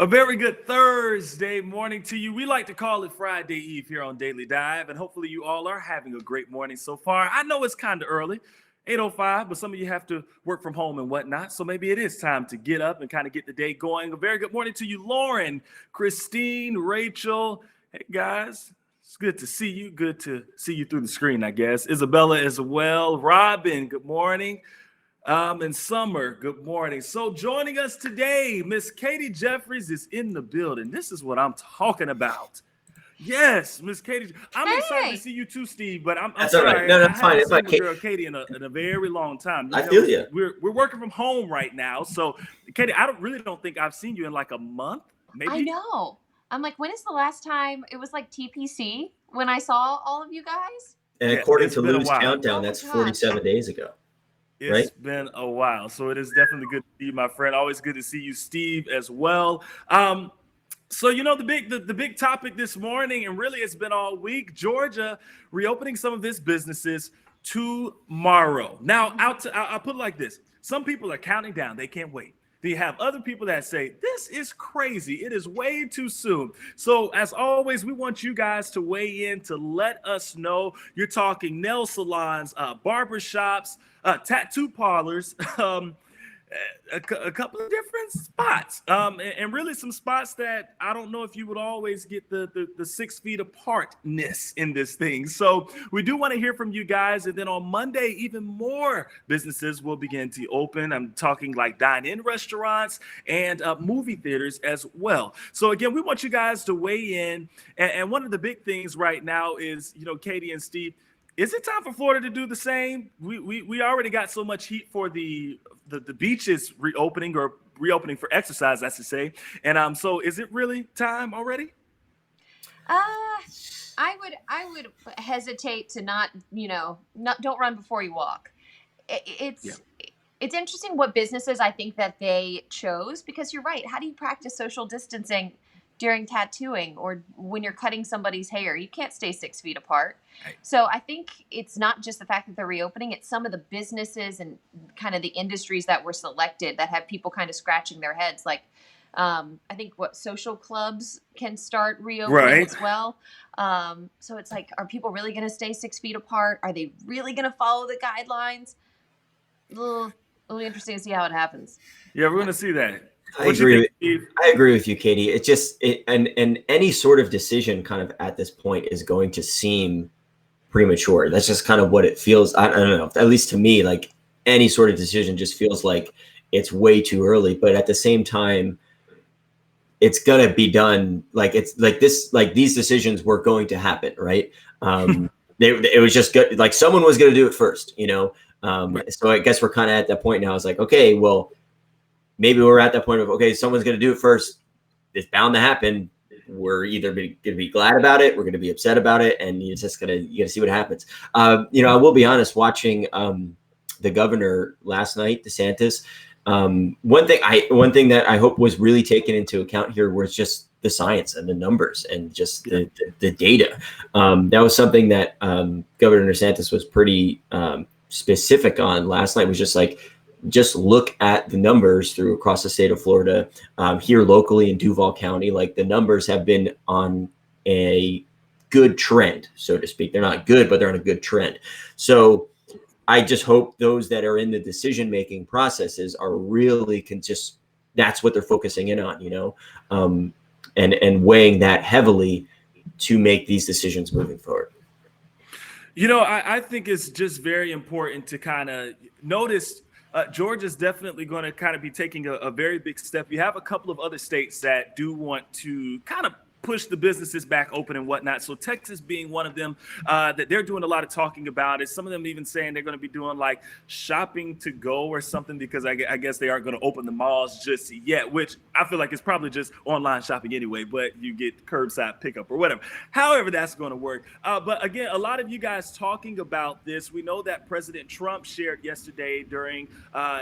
A very good Thursday morning to you. We like to call it Friday Eve here on Daily Dive, and hopefully you all are having a great morning so far. I know it's kind of early, 8:05, but some of you have to work from home and whatnot, so maybe it is time to get up and kind of get the day going. A very good morning to you, Lauren, Christine, Rachel. Hey, guys. It's good to see you. Good to see you through the screen, I guess. Isabella as well. Robin, good morning. And Summer, good morning. So joining us today, Miss Katie Jeffries is in the building. This is what I'm talking about. Yes, Miss Katie. I'm excited to see you too, Steve, but I'm That's sorry. All right. No, I that's fine. haven't It's seen fine. girl Katie in a very long time. I feel you. We're working from home right now. So, Katie, I don't think I've seen you in like a month, maybe. I know. I'm like, when is the last time? It was like TPC when I saw all of you guys. And Yeah, according it's to been a Lou's while. countdown, Oh my that's gosh. 47 days ago. It's been a while, so it is definitely good to see you, my friend. Always good to see you, Steve, as well. So the big topic this morning, and really it's been all week. Georgia reopening some of its businesses tomorrow. Now, I'll put it like this: some people are counting down; they can't wait. Then you have other people that say, this is crazy. It is way too soon. So as always, we want you guys to weigh in to let us know. You're talking nail salons, barbershops, tattoo parlors, a couple of different spots, and really some spots that I don't know if you would always get the 6 feet apartness in this thing. So we do want to hear from you guys. And then on Monday, even more businesses will begin to open. I'm talking like dine-in restaurants and movie theaters as well. So again, we want you guys to weigh in. And one of the big things right now is, Katie and Steve, is it time for Florida to do the same? We already got so much heat for the beaches reopening for exercise, I should say. And so is it really time already? I would hesitate to not don't run before you walk. It's interesting what businesses I think that they chose, because you're right. How do you practice social distancing during tattooing or when you're cutting somebody's hair? You can't stay 6 feet apart. So I think it's not just the fact that they're reopening, it's some of the businesses and kind of the industries that were selected that have people kind of scratching their heads. Like, I think social clubs can start reopening as well. So it's like, are people really going to stay 6 feet apart? Are they really going to follow the guidelines? It'll be interesting to see how it happens. Yeah, we're going to see that. I agree with you, Katie. It's just and any sort of decision kind of at this point is going to seem premature. That's just kind of what it feels. I don't know. At least to me, like any sort of decision just feels like it's way too early. But at the same time, it's gonna be done. Like it's like this. Like these decisions were going to happen, right? It was just good. Like someone was going to do it first, So I guess we're kind of at that point now. It's like, okay, well, maybe we're at that point of, okay, someone's going to do it first. It's bound to happen. We're either going to be glad about it, we're going to be upset about it, and you got to see what happens. I will be honest, watching the governor last night, DeSantis. One thing that I hope was really taken into account here was just the science and the numbers and just the data. That was something that Governor DeSantis was pretty specific on last night. Was just look at the numbers across the state of Florida, here locally in Duval County. Like the numbers have been on a good trend, so to speak. They're not good, but they're on a good trend. So I just hope those that are in the decision-making processes are really that's what they're focusing in on, and weighing that heavily to make these decisions moving forward. I think it's just very important to kind of notice Georgia's definitely going to kind of be taking a very big step. You have a couple of other states that do want to kind of push the businesses back open and whatnot. So Texas being one of them that they're doing a lot of talking about it. Some of them even saying they're going to be doing like shopping to go or something, because I guess they aren't going to open the malls just yet, which I feel like it's probably just online shopping anyway, but you get curbside pickup or whatever. However that's going to work. But again, a lot of you guys talking about this. We know that President Trump shared yesterday during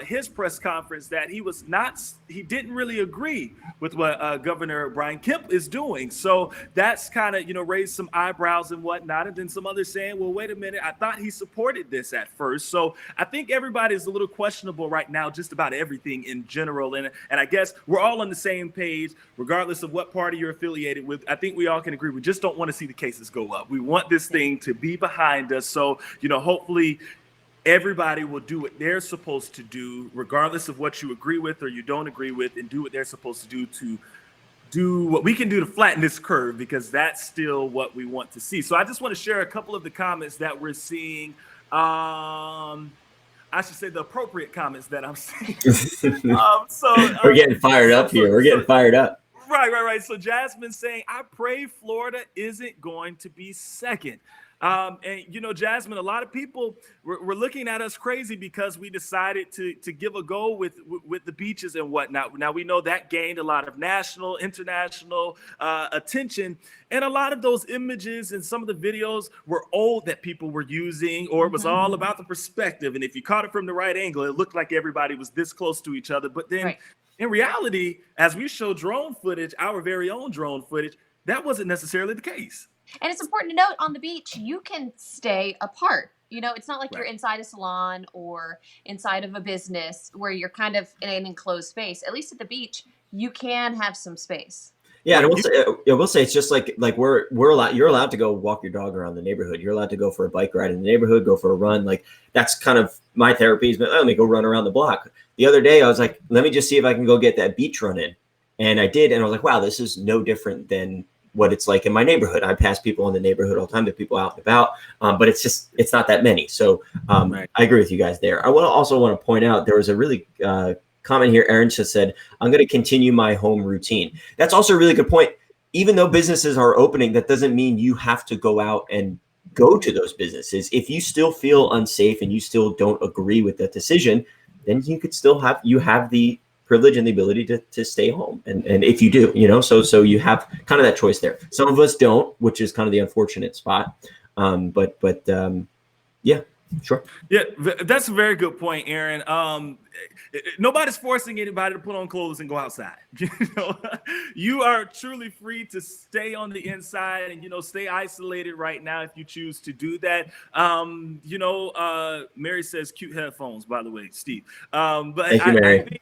his press conference that he didn't really agree with what Governor Brian Kemp is doing. So that's kind of, raised some eyebrows and whatnot. And then some others saying, well, wait a minute, I thought he supported this at first. So I think everybody is a little questionable right now, just about everything in general. And I guess we're all on the same page, regardless of what party you're affiliated with. I think we all can agree. We just don't want to see the cases go up. We want this thing to be behind us. So, hopefully everybody will do what they're supposed to do, regardless of what you agree with or you don't agree with, and do what they're supposed to do what we can do to flatten this curve, because that's still what we want to see. So I just want to share a couple of the comments that we're seeing. I should say the appropriate comments that I'm seeing. We're getting fired up here. We're getting fired up. Right. So Jasmine saying, I pray Florida isn't going to be second. And Jasmine, a lot of people were looking at us crazy because we decided to give a go with the beaches and whatnot. Now we know that gained a lot of national, international attention, and a lot of those images and some of the videos were old that people were using, or it was all about the perspective. And if you caught it from the right angle, it looked like everybody was this close to each other. But then in reality, as we show drone footage, our very own drone footage, that wasn't necessarily the case. And it's important to note, on the beach, you can stay apart. It's not like you're inside a salon or inside of a business where you're kind of in an enclosed space. At least at the beach, you can have some space. Yeah, and I will say it's just like we're allowed. You're allowed to go walk your dog around the neighborhood. You're allowed to go for a bike ride in the neighborhood, go for a run. Like, that's kind of my therapy. Is, let me go run around the block. The other day, I was like, let me just see if I can go get that beach run in, and I did, and I was like, wow, this is no different than what it's like in my neighborhood. I pass people in the neighborhood all the time. There are people out and about, but it's not that many. So I agree with you guys there. I also want to point out, there was a really comment here. Aaron just said, I'm going to continue my home routine. That's also a really good point. Even though businesses are opening, that doesn't mean you have to go out and go to those businesses. If you still feel unsafe and you still don't agree with that decision, then you could still have the privilege and the ability to stay home. And if you do, so you have kind of that choice there. Some of us don't, which is kind of the unfortunate spot. But yeah, sure. Yeah, that's a very good point, Aaron. Nobody's forcing anybody to put on clothes and go outside. You are truly free to stay on the inside and, stay isolated right now if you choose to do that. Mary says cute headphones, by the way, Steve. But Thank you, Mary. I think,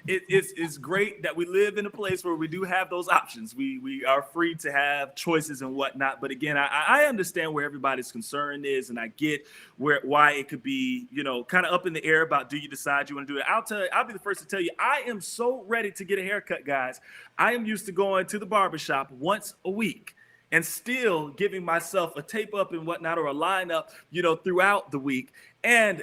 it's great that we live in a place where we do have those options. We are free to have choices and whatnot. But again, I understand where everybody's concern is, and I get why it could be, kind of up in the air about, do you decide you want to do it? I'll be the first to tell you, I am so ready to get a haircut, guys. I am used to going to the barbershop once a week and still giving myself a tape up and whatnot, or a lineup, throughout the week. And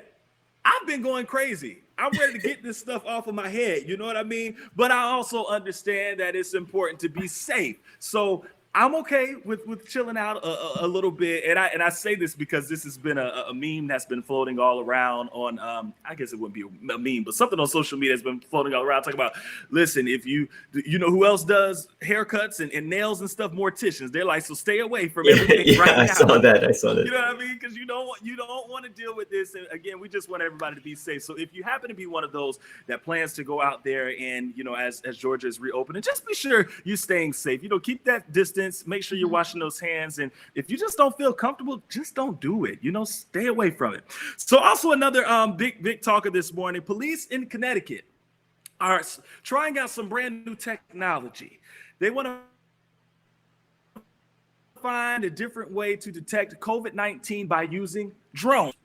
I've been going crazy. I'm ready to get this stuff off of my head. You know what I mean? But I also understand that it's important to be safe. So I'm okay with chilling out a little bit. And I say this because this has been a meme that's been floating all around on, I guess it wouldn't be a meme, but something on social media has been floating all around talking about, listen, if you know who else does haircuts and nails and stuff? Morticians. They're like, so stay away from everything right now. I saw that. You know what I mean? Because you don't want to deal with this. And again, we just want everybody to be safe. So if you happen to be one of those that plans to go out there and, as Georgia is reopening, just be sure you're staying safe. Keep that distance. Make sure you're washing those hands. And if you just don't feel comfortable, just don't do it. Stay away from it. So also another big talker this morning, police in Connecticut are trying out some brand new technology. They want to find a different way to detect COVID-19 by using drones.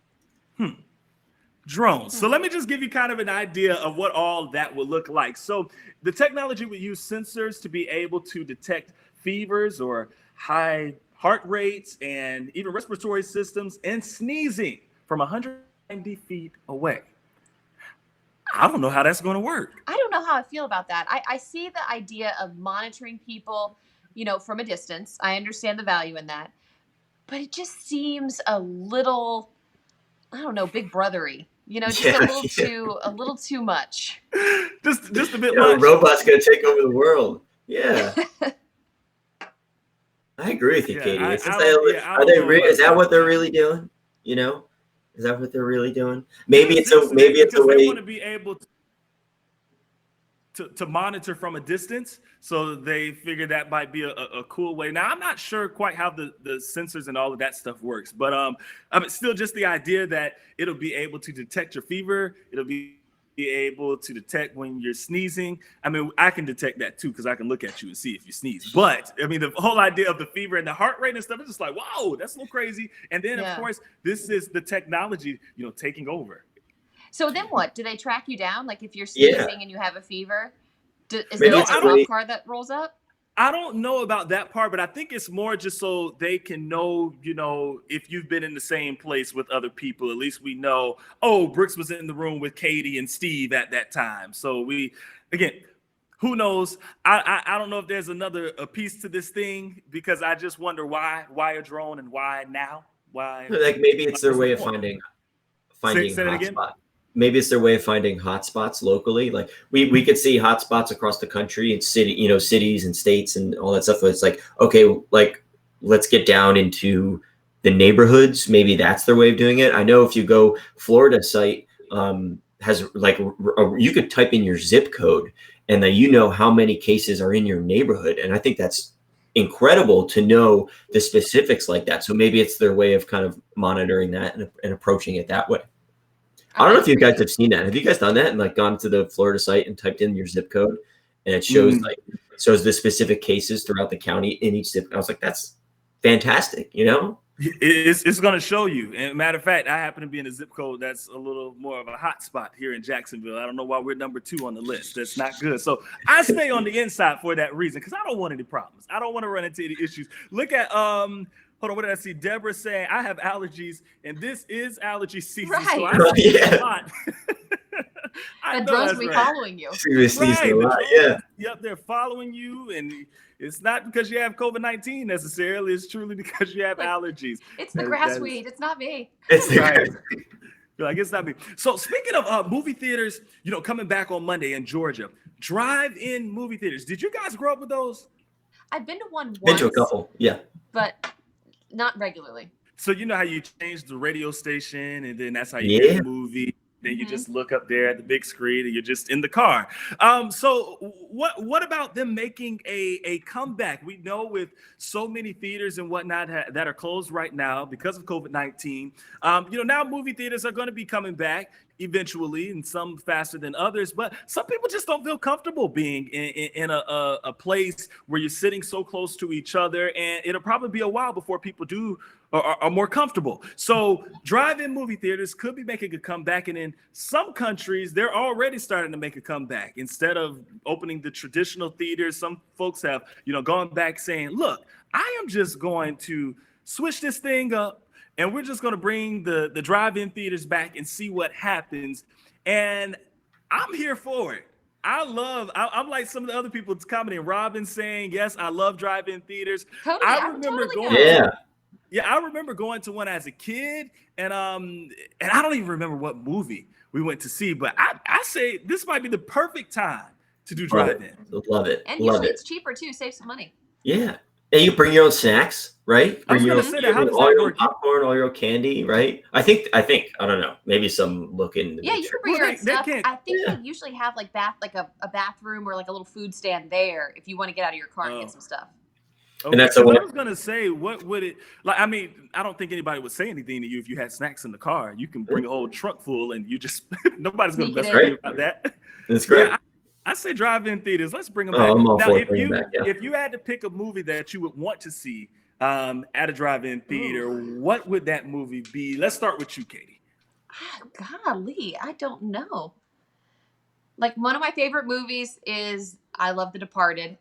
Drones. So let me just give you kind of an idea of what all that will look like. So the technology would use sensors to be able to detect fevers or high heart rates and even respiratory systems and sneezing from 190 feet away. I don't know how that's going to work. I don't know how I feel about that. I see the idea of monitoring people, from a distance. I understand the value in that, but it just seems a little, I don't know, big brothery. A little too much. just a bit much. Robots gonna take over the world. Yeah. I agree with you, Katie. Is that what they're really doing? Is that what they're really doing? Maybe it's a way. They want to be able to. to monitor from a distance. So they figured that might be a cool way. Now, I'm not sure quite how the sensors and all of that stuff works, but I mean, still just the idea that it'll be able to detect your fever. It'll be able to detect when you're sneezing. I mean, I can detect that too because I can look at you and see if you sneeze. But I mean, the whole idea of the fever and the heart rate and stuff is just like, whoa, that's a little crazy. And then, of course, this is the technology, taking over. So then what? Do they track you down? Like if you're sneezing and you have a fever, is there a cop car that rolls up? I don't know about that part, but I think it's more just so they can know, if you've been in the same place with other people. At least we know, oh, Brooks was in the room with Katie and Steve at that time. So again, who knows? I don't know if there's a piece to this thing, because I just wonder why a drone and why now? Why? Like maybe it's their way of finding hotspot. Maybe it's their way of finding hotspots locally. Like we could see hotspots across the country and cities and states and all that stuff. But it's like, okay, like let's get down into the neighborhoods. Maybe that's their way of doing it. I know if you go Florida site has like you could type in your zip code and then how many cases are in your neighborhood. And I think that's incredible to know the specifics like that. So maybe it's their way of kind of monitoring that and approaching it that way. I don't know if you guys have seen that. Have you guys done that and like gone to the Florida site and typed in your zip code and it shows shows the specific cases throughout the county in each zip? I was like, that's fantastic, It's going to show you. And matter of fact, I happen to be in a zip code that's a little more of a hot spot here in Jacksonville. I don't know why we're number 2 on the list. That's not good. So I stay on the inside for that reason, because I don't want any problems. I don't want to run into any issues. Look at hold on, what did I see? Deborah saying, I have allergies, and this is allergy season. Right. So I see a lot. The drones will be following you. Right. Yep, they're following you, and it's not because you have COVID-19 necessarily. It's truly because you have allergies. It's the grass weed. It's not me. It's right. Like, it's not me. So speaking of movie theaters, coming back on Monday in Georgia, drive-in movie theaters. Did you guys grow up with those? I've been to one once. Been to a couple, yeah. But not regularly. So you know how you change the radio station and then that's how you get the movie. Then you just look up there at the big screen and you're just in the car. So what about them making a comeback? We know with so many theaters and whatnot that are closed right now because of COVID-19, now movie theaters are going to be coming back eventually, and some faster than others, but some people just don't feel comfortable being in a place where you're sitting so close to each other, and it'll probably be a while before people are more comfortable. So drive-in movie theaters could be making a comeback, and in some countries they're already starting to make a comeback. Instead of opening the traditional theaters, some folks have gone back saying, look, I am just going to switch this thing up, and we're just going to bring the drive-in theaters back and see what happens. And I'm here for it. I'm like some of the other people commenting. Robin saying, yes, I love drive-in theaters. Totally, I remember I remember going to one as a kid, and I don't even remember what movie we went to see, but I say this might be the perfect time to do drive-in. Love it. And usually it's cheaper too, save some money. Yeah. And you bring your own snacks, right? I was going to say that. How does all that your work? popcorn, all your candy, right? I think, I don't know, maybe some look in. Yeah, you can bring your own stuff. I think they usually have like a bathroom or like a little food stand there if you want to get out of your car and get some stuff. Okay. And that's what I was going to say. What would it like? I mean, I don't think anybody would say anything to you if you had snacks in the car. You can bring a whole trunk full, and you just nobody's going to mess with you about that. That's great. Yeah, I say drive-in theaters. Let's bring them back. Now, if you had to pick a movie that you would want to see at a drive-in theater, what would that movie be? Let's start with you, Katie. Golly, I don't know. Like, one of my favorite movies is I Love The Departed.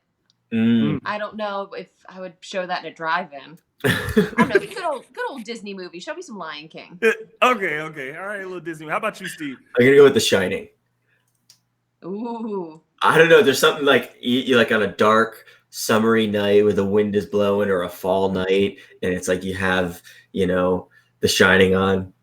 I don't know if I would show that in a drive-in. I don't know. Good old Disney movie. Show me some Lion King. Okay. All right, a little Disney. How about you, Steve? I'm going to go with The Shining. Ooh. I don't know. There's something like you like on a dark, summery night where the wind is blowing, or a fall night, and it's like you have, The Shining on.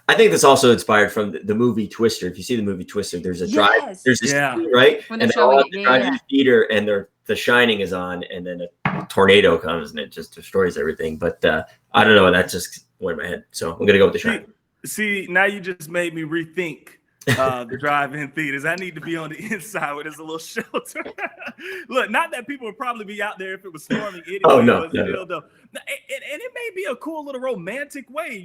I think that's also inspired from the movie Twister. If you see the movie Twister, there's a there's this scene, right? When and they're showing it, the drive-in theater, and The Shining is on, and then a tornado comes and it just destroys everything. But I don't know. That just went in my head, so I'm gonna go with The Shining. See, now you just made me rethink The drive-in theaters. I need to be on the inside where there's a little shelter. Look, not that people would probably be out there if it was storming anyway. Oh, no, but no, still, though. And it may be a cool little romantic way,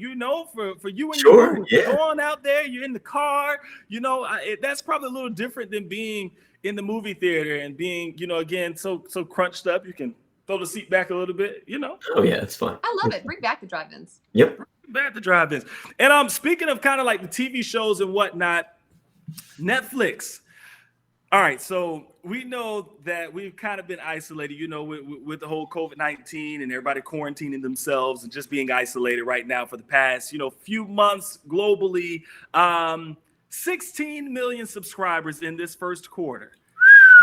for you and Sure, your yeah. going out there, you're in the car, that's probably a little different than being in the movie theater and being, again, so crunched up, you can throw the seat back a little bit, Oh yeah, it's fun. I love it. Bring back the drive-ins. Yep. Back to drive-ins. And speaking of kind of like the TV shows and whatnot, Netflix. All right, so we know that we've kind of been isolated, with the whole COVID-19 and everybody quarantining themselves and just being isolated right now for the past, few months globally. 16 million subscribers in this first quarter.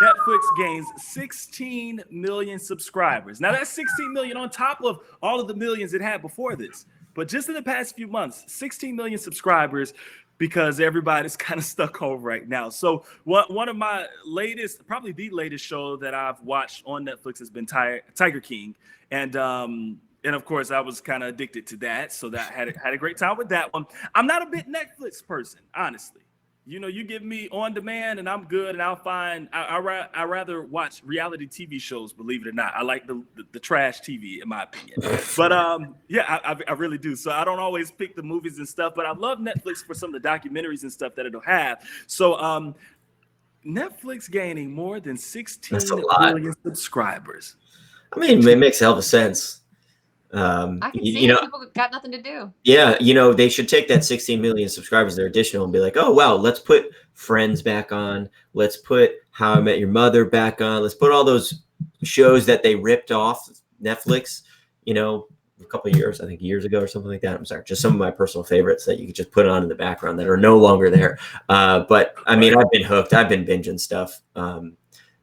Netflix gains 16 million subscribers. Now that's 16 million on top of all of the millions it had before this. But just in the past few months, 16 million subscribers, because everybody's kind of stuck home right now. So one of my latest, probably the latest show that I've watched on Netflix has been Tiger King. And of course, I was kind of addicted to that. So that had a great time with that one. I'm not a big Netflix person, honestly. You give me on demand and I'm good, and I'll find I rather watch reality TV shows, believe it or not. I like the trash TV, in my opinion. But I really do. So I don't always pick the movies and stuff, but I love Netflix for some of the documentaries and stuff that it'll have. So Netflix gaining more than 16 million subscribers. I mean, it makes a hell of a sense. I can see people got nothing to do. Yeah, they should take that 16 million subscribers, they're additional, and be like, oh, wow, let's put Friends back on. Let's put How I Met Your Mother back on. Let's put all those shows that they ripped off Netflix, a couple of years, I think years ago or something like that. I'm sorry, just some of my personal favorites that you could just put on in the background that are no longer there. But I mean, I've been hooked. I've been binging stuff.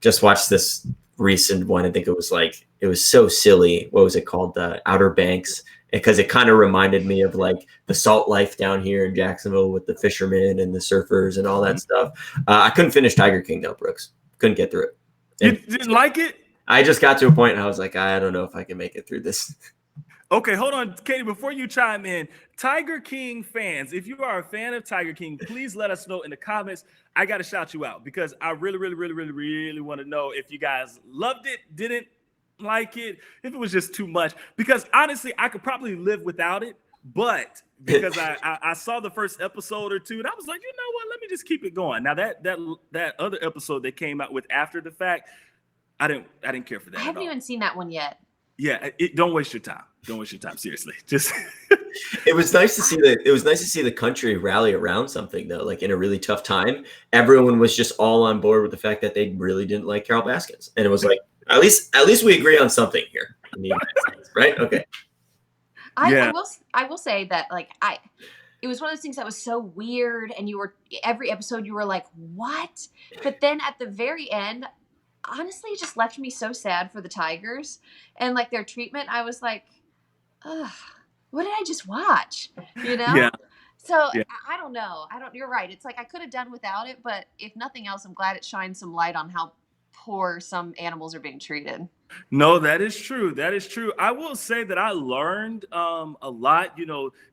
Just watched this recent one. I think it was so silly. What was it called? The Outer Banks, because it kind of reminded me of like the salt life down here in Jacksonville with the fishermen and the surfers and all that stuff. I couldn't finish Tiger King though, Brooks. Couldn't get through it. You didn't like it? I just got to a point and I was like, I don't know if I can make it through this. Okay, hold on, Katie, before you chime in, Tiger King fans, if you are a fan of Tiger King, please let us know in the comments. I got to shout you out because I really, really, really, really, really want to know if you guys loved it, didn't like it, if it was just too much. Because honestly, I could probably live without it, but because I saw the first episode or two, and I was like, you know what, let me just keep it going. Now that other episode they came out with after the fact, I didn't care for that. I haven't even seen that one yet. Yeah, don't waste your time. Don't waste your time. Seriously, just. It was nice to see the country rally around something though. Like in a really tough time, everyone was just all on board with the fact that they really didn't like Carol Baskins, and it was like at least we agree on something here in the United States, right? Okay. I will say that it was one of those things that was so weird, and every episode you were like, what? But then at the very end, honestly, it just left me so sad for the Tigers and like their treatment. I was like, ugh, what did I just watch? Yeah. So yeah. I don't know. You're right. It's like I could have done without it, but if nothing else, I'm glad it shined some light on how poor some animals are being treated. No, that is true. That is true. I will say that I learned a lot,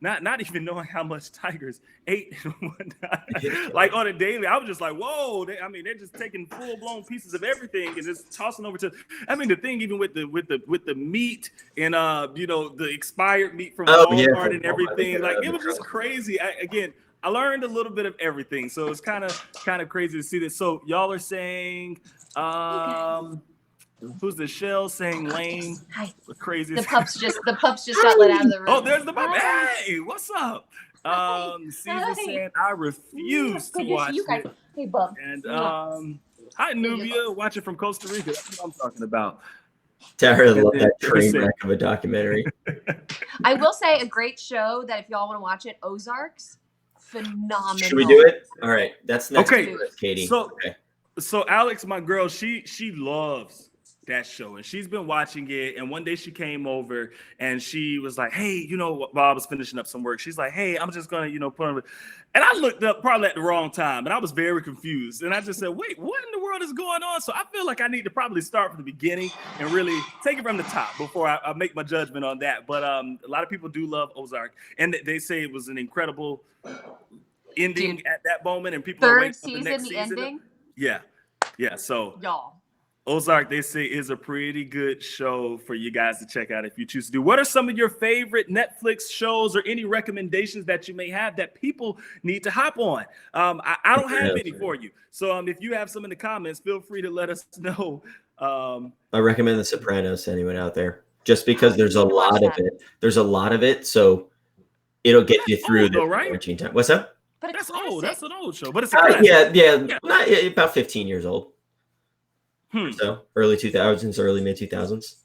not even knowing how much tigers ate and whatnot. Like on a daily, I was just like, whoa, they're just taking full blown pieces of everything and just tossing over to, the thing, even with the meat and, the expired meat from Walmart and everything, like it was just crazy. I learned a little bit of everything. So it's kind of crazy to see this. So y'all are saying, who's the shell saying lame? Hi. Crazy. The pups just got let out of the room. Oh, there's the pup. Hey, what's up? Caesar said I refuse to watch it. Hey, bub. And hi Nubia, watching from Costa Rica. That's what I'm talking about. Tara loved that train wreck of a documentary. I will say a great show that if y'all want to watch it, Ozarks, phenomenal. Should we do it? All right, that's next. Okay, Katie. So Alex, my girl, she loves that show and she's been watching it. And one day she came over and she was like, hey, while I was finishing up some work, she's like, hey, I'm just gonna, put on. And I looked up probably at the wrong time and I was very confused. And I just said, wait, what in the world is going on? So I feel like I need to probably start from the beginning and really take it from the top before I make my judgment on that. But a lot of people do love Ozark and they say it was an incredible ending Dude, at that moment, and people are third waiting for the season, next the season. ending. Yeah. So Y'all. Ozark, they say, is a pretty good show for you guys to check out if you choose to do. What are some of your favorite Netflix shows or any recommendations that you may have that people need to hop on? I don't have any for you. So if you have some in the comments, feel free to let us know. I recommend The Sopranos to anyone out there, just because there's a need to watch lot of that. it. There's a lot of it, so it'll get you through old, the though, right? quarantine time. What's up? But That's classic. old. That's an old show, but it's a classic. Yeah. About 15 years old. So early 2000s, early mid 2000s.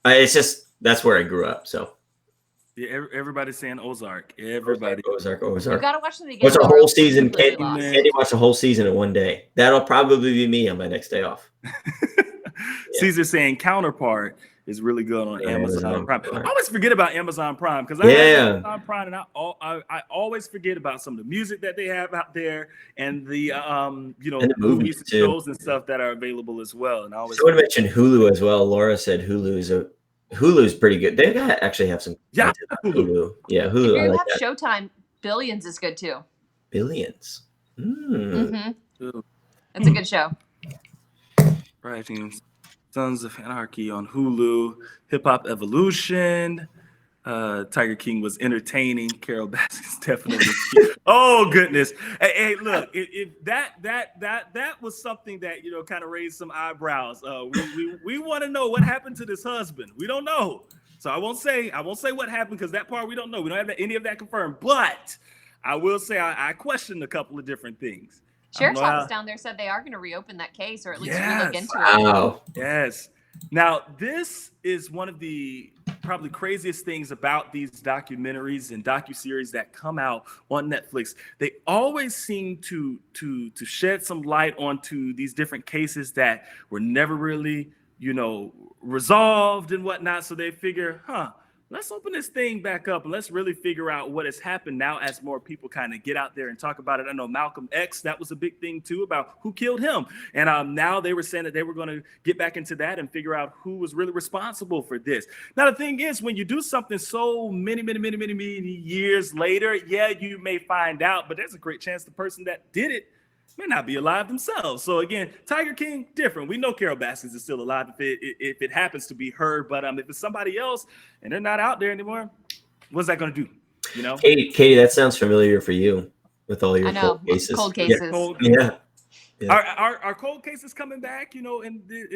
It's just that's where I grew up. So yeah, everybody's saying Ozark. Everybody. Ozark. You gotta watch them again. What's a whole season? Completely Candy watch a whole season in one day. That'll probably be me on my next day off. Caesar saying Counterpart is really good on Amazon Prime. Right. I always forget about Amazon Prime because I have Amazon Prime, and I always forget about some of the music that they have out there and the and the movies and shows and stuff that are available as well. And I always someone mentioned Hulu as well. Laura said Hulu's pretty good. They actually have some Hulu. Yeah, Hulu. If you have Showtime, Billions is good too. Billions. It's a good show. Rising Sons of Anarchy on Hulu, Hip Hop Evolution, Tiger King was entertaining. Carol Baskins definitely. Oh goodness! Hey, look, if that was something that kind of raised some eyebrows. We want to know what happened to this husband. We don't know, so I won't say what happened because that part we don't know. We don't have any of that confirmed. But I will say I questioned a couple of different things. Sheriff's office down there said they are going to reopen that case, or at least relook into it. Yes. Now, this is one of the probably craziest things about these documentaries and docuseries that come out on Netflix. They always seem to shed some light onto these different cases that were never really, resolved and whatnot. So they figure, let's open this thing back up and let's really figure out what has happened now as more people kind of get out there and talk about it. I know Malcolm X, that was a big thing too about who killed him. And now they were saying that they were going to get back into that and figure out who was really responsible for this. Now, the thing is, when you do something so many years later, you may find out, but there's a great chance the person that did it may not be alive themselves. So again, Tiger King, different. We know Carol Baskins is still alive if it happens to be her, but if it's somebody else and they're not out there anymore, what's that going to do? Katie, that sounds familiar for you with all your cold cases. Cold cases. Yeah. Are cold cases coming back?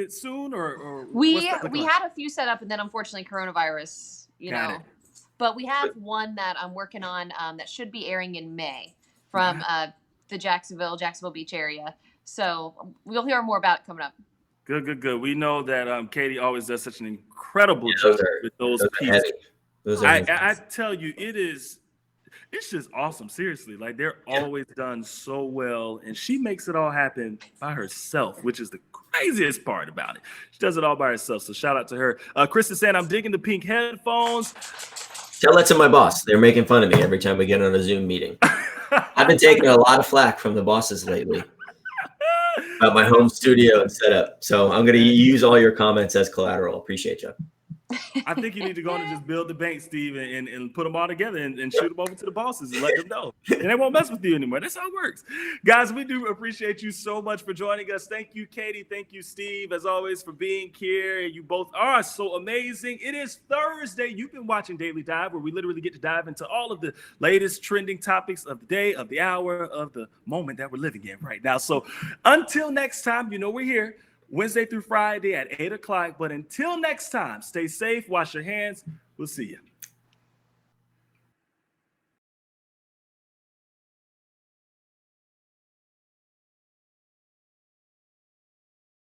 Soon or we had a few set up, and then unfortunately coronavirus. But we have one that I'm working on that should be airing in May from the Jacksonville Beach area. So we'll hear more about it coming up. Good. We know that Katie always does such an incredible job with those pieces. I tell you, it's just awesome. Seriously, like they're always done so well, and she makes it all happen by herself, which is the craziest part about it. She does it all by herself. So shout out to her. Kristen said, "I'm digging the pink headphones." Tell that to my boss. They're making fun of me every time we get on a Zoom meeting. I've been taking a lot of flack from the bosses lately about my home studio and setup. So I'm going to use all your comments as collateral. Appreciate you. I think you need to go on and just build the bank, Steve, and put them all together and shoot them over to the bosses and let them know. And they won't mess with you anymore. That's how it works. Guys, we do appreciate you so much for joining us. Thank you, Katie. Thank you, Steve, as always, for being here. You both are so amazing. It is Thursday. You've been watching Daily Dive, where we literally get to dive into all of the latest trending topics of the day, of the hour, of the moment that we're living in right now. So until next time, we're here Wednesday through Friday at 8 o'clock. But until next time, stay safe, wash your hands. We'll see you.